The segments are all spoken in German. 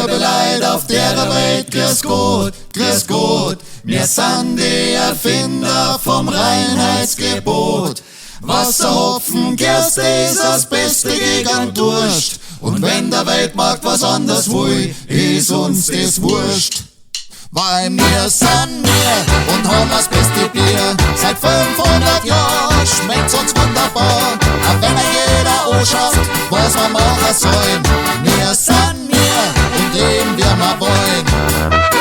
Liebe Leid auf der Welt, grüß Gott, grüß Gott. Wir sind die Erfinder vom Reinheitsgebot. Wasser, Hopfen, Gerste ist das Beste gegen Durst. Und wenn der Weltmarkt was anders will, ist uns das wurscht. Weil wir sind wir und haben das beste Bier. Seit 500 Jahren schmeckt's uns wunderbar. Auch wenn jeder anschaut, was wir machen sollen. Wir sind wir und leben, wie wir wollen.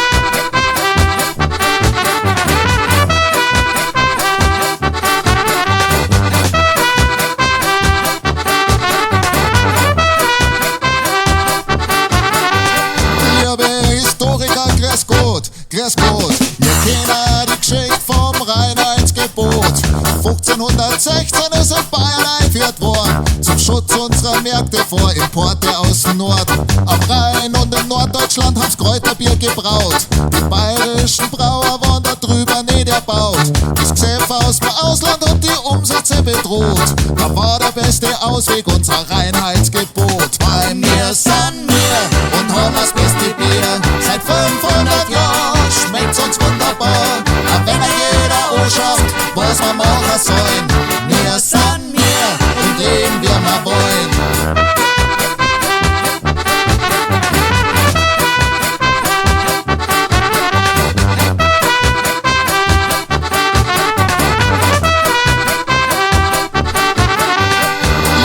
Grüß Gott, wir kennen die Geschichte vom Reinheitsgebot. 1516 ist in Bayern eingeführt worden, zum Schutz unserer Märkte vor Importe aus dem Norden. Am Rhein und in Norddeutschland haben's Kräuterbier gebraut. Die bayerischen Brauer waren da drüber nicht erbaut. Das Gesell aus dem Ausland und die Umsätze bedroht. Da war der beste Ausweg unser Reinheitsgebot. Weil wir sind wir und haben das beste Bier. Seit 500 Jahren schmeckt's uns wunderbar. Auch wenn jeder anschaut, was wir machen sollen. Wir sind wir und leben, wie wir wollen.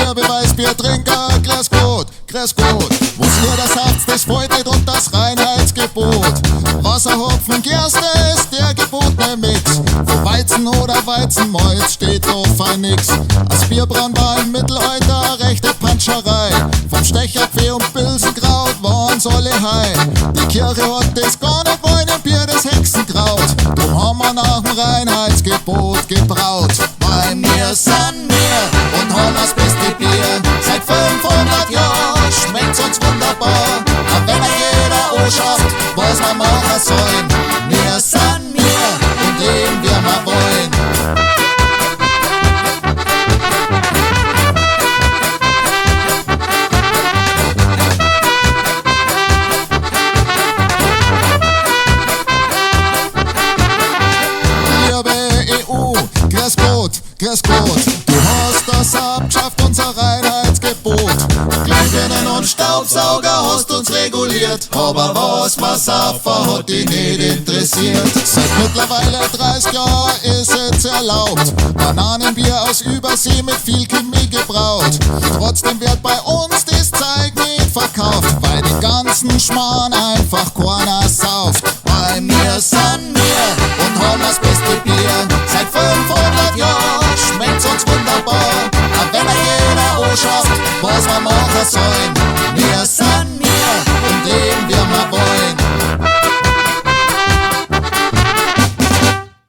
Liebe Weißbiertrinker, grüß Gott, grüß Gott. Was ihr das habt, das fällt nicht unter das Reinheitsgebot. Wasser, Hopfen, Gerste ist der gebotene Mix. Für Weizen oder Weizenmalz steht doch fein nix. Als Bierbrauen war im Mittelalter eine rechte Panscherei. Vom Stechapfel und Pilsenkraut waren's alle high. Die Kirche hat das gar nicht wollen, im Bier das Hexenkraut. Drum haben wir nach dem Reinheitsgebot gebraut. Weil wir sind wir und haben das beste Bier. Seit 500 Jahren schmeckt's uns wunderbar. Auch wenn jeder anschaut, was wir machen sollen. Wir sind wir und leben, wie wir wollen. Liebe EU, grüß Gott, grüß Gott. Du hast das abgeschafft, unser Reinheitsgebot. Glühbirnen und Staubsauger hast uns reguliert. Aber was wir saufen, hat dich nicht interessiert. Seit mittlerweile 30 Jahren ist es erlaubt. Bananenbier aus Übersee mit viel Chemie gebraut. Trotzdem wird bei uns das Zeug nicht verkauft, weil den ganzen Schmarrn einfach keiner